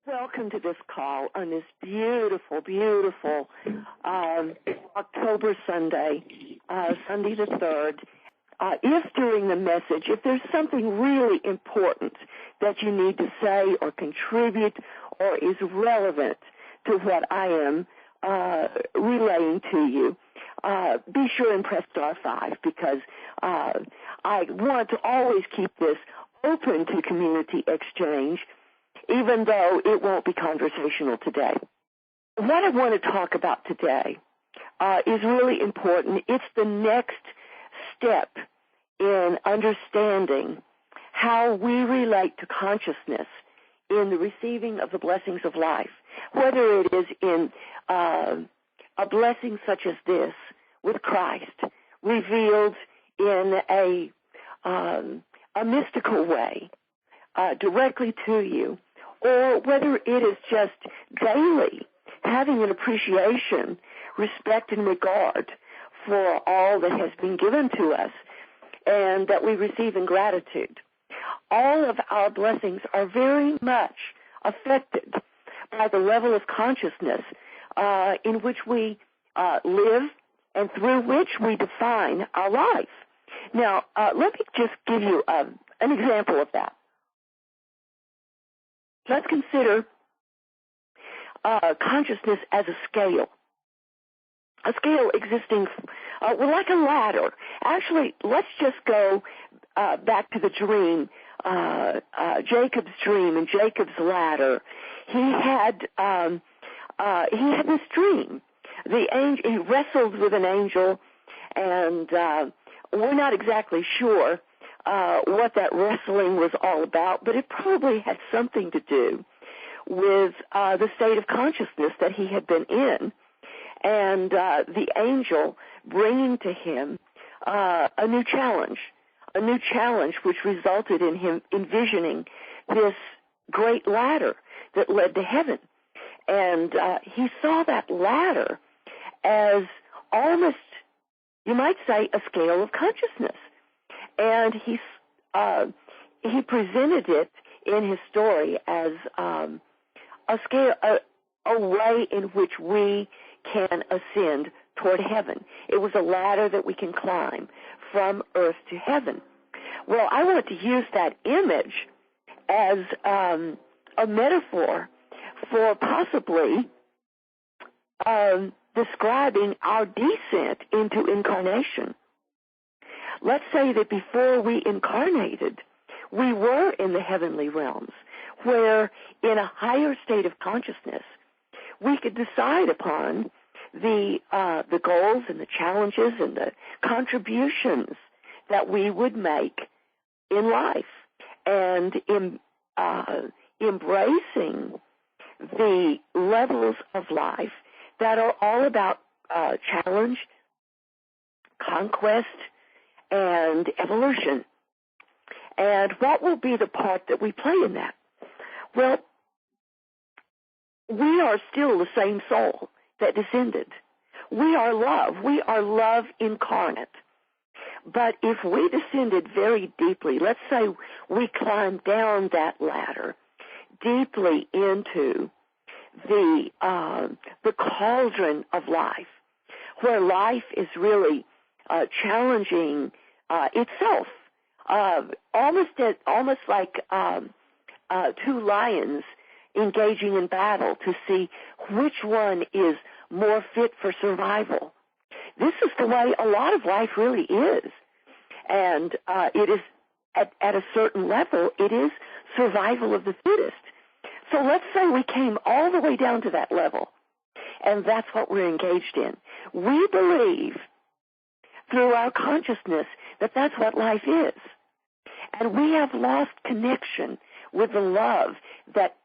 Welcome to this call on this beautiful, beautiful October Sunday, Sunday the 3rd. If during the message, if there's something really important that you need to say or contribute or is relevant to what I am relaying to you, be sure and press *5 because I want to always keep this open to community exchange, even though it won't be conversational today. What I want to talk about today is really important. It's the next step in understanding how we relate to consciousness in the receiving of the blessings of life, whether it is in a blessing such as this with Christ, revealed in a mystical way directly to you, or whether it is just daily having an appreciation, respect, and regard for all that has been given to us and that we receive in gratitude. All of our blessings are very much affected by the level of consciousness in which we live and through which we define our life. Now, let me just give you an example of that. Let's consider consciousness as a scale existing, like a ladder. Actually, let's just go back to the dream, Jacob's dream and Jacob's ladder. He had this dream. He wrestled with an angel, and we're not exactly sure what that wrestling was all about, but it probably had something to do with the state of consciousness that he had been in, and the angel bringing to him a new challenge which resulted in him envisioning this great ladder that led to heaven. And he saw that ladder as almost, you might say, a scale of consciousness. And he presented it in his story as a scale, a way in which we can ascend toward heaven. It was a ladder that we can climb from earth to heaven. Well, I want to use that image as a metaphor for possibly describing our descent into incarnation. Let's say that before we incarnated, we were in the heavenly realms, where in a higher state of consciousness, we could decide upon the goals and the challenges and the contributions that we would make in life, and in embracing the levels of life that are all about challenge, conquest, and evolution. And what will be the part that we play in that? Well, we are still the same soul that descended. We are love. We are love incarnate. But if we descended very deeply, let's say we climbed down that ladder deeply into the cauldron of life, where life is really challenging itself, almost like two lions engaging in battle to see which one is more fit for survival. This is the way a lot of life really is. And it is, at a certain level, it is survival of the fittest. So let's say we came all the way down to that level, and that's what we're engaged in. We believe through our consciousness that that's what life is. And we have lost connection with the love that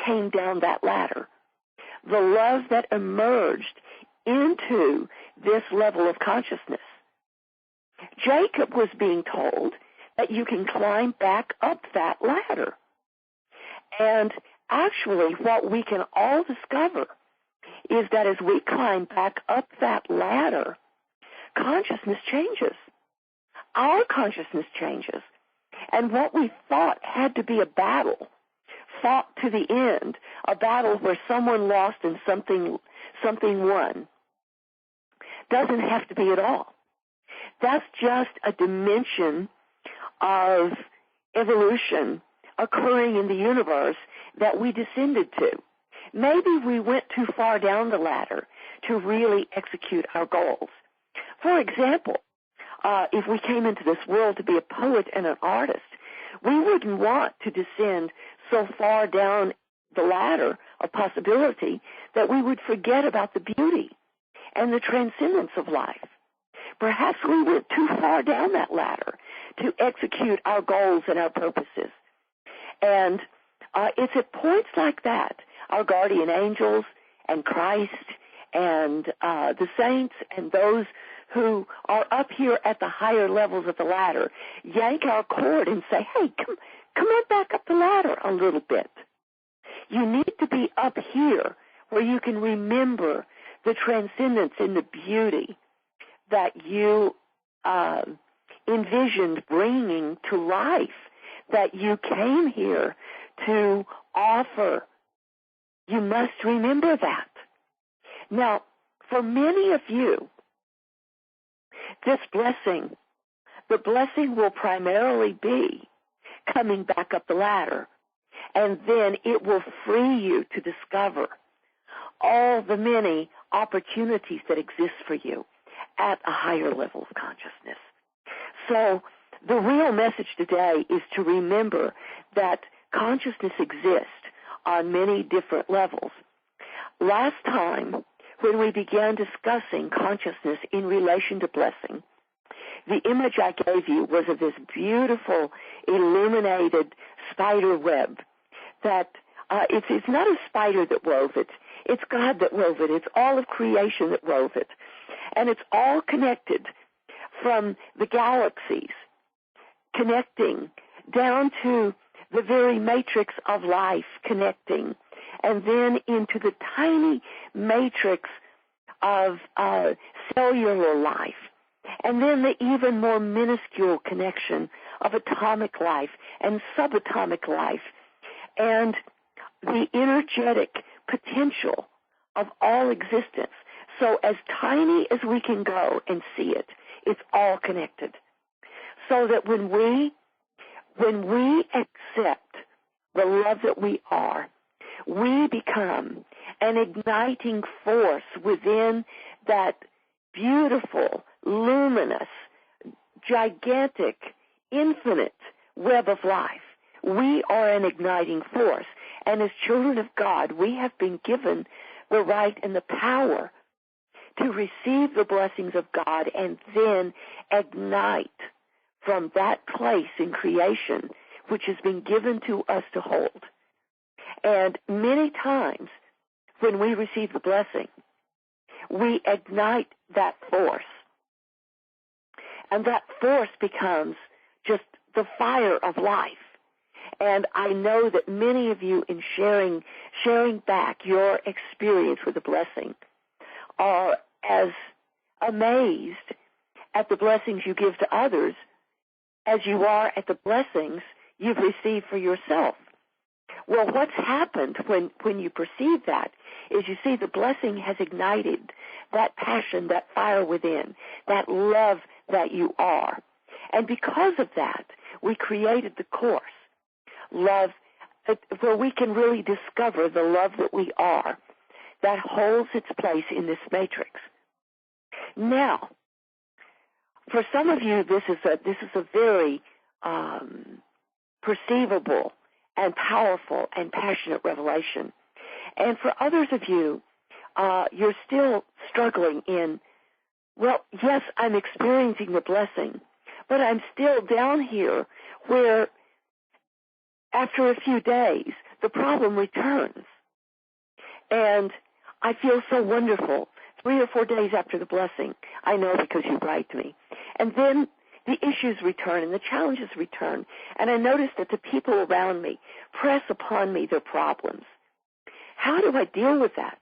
came down that ladder, the love that emerged into this level of consciousness. Jacob was being told that you can climb back up that ladder. And actually, what we can all discover is that as we climb back up that ladder, consciousness changes. Our consciousness changes. And what we thought had to be a battle fought to the end, a battle where someone lost and something won. Doesn't have to be at all. That's just a dimension of evolution occurring in the universe that we descended to. Maybe we went too far down the ladder to really execute our goals. For example, if we came into this world to be a poet and an artist, we wouldn't want to descend so far down the ladder of possibility that we would forget about the beauty and the transcendence of life. Perhaps we went too far down that ladder to execute our goals and our purposes. And it's at points like that, our guardian angels and Christ and the saints and those who are up here at the higher levels of the ladder yank our cord and say, hey, come on back up the ladder a little bit. You need to be up here where you can remember the transcendence and the beauty that you envisioned bringing to life, that you came here to offer. You must remember that. Now, for many of you, this blessing, the blessing will primarily be coming back up the ladder, and then it will free you to discover all the many opportunities that exist for you at a higher level of consciousness. So the real message today is to remember that consciousness exists on many different levels. Last time, when we began discussing consciousness in relation to blessing, the image I gave you was of this beautiful illuminated spider web that it's not a spider that wove it. It's God that wove it. It's all of creation that wove it. And it's all connected from the galaxies, connecting down to the very matrix of life, connecting, and then into the tiny matrix of cellular life, and then the even more minuscule connection of atomic life and subatomic life, and the energetic potential of all existence. So as tiny as we can go and see it, it's all connected. So that when we accept the love that we are, we become an igniting force within that beautiful, luminous, gigantic, infinite web of life. We are an igniting force. And as children of God, we have been given the right and the power to receive the blessings of God and then ignite from that place in creation which has been given to us to hold. And many times when we receive the blessing, we ignite that force. And that force becomes just the fire of life. And I know that many of you, in sharing back your experience with the blessing, are as amazed at the blessings you give to others as you are at the blessings you've received for yourself. Well, what's happened when you perceive that is you see the blessing has ignited that passion, that fire within, that love that you are. And because of that, we created the course, love, where we can really discover the love that we are, that holds its place in this matrix. Now, for some of you, this is a very perceivable and powerful and passionate revelation. And for others of you, you're still struggling in, well, yes, I'm experiencing the blessing, but I'm still down here where after a few days, the problem returns. And I feel so wonderful 3 or 4 days after the blessing. I know because you write to me. And then the issues return and the challenges return. And I notice that the people around me press upon me their problems. How do I deal with that?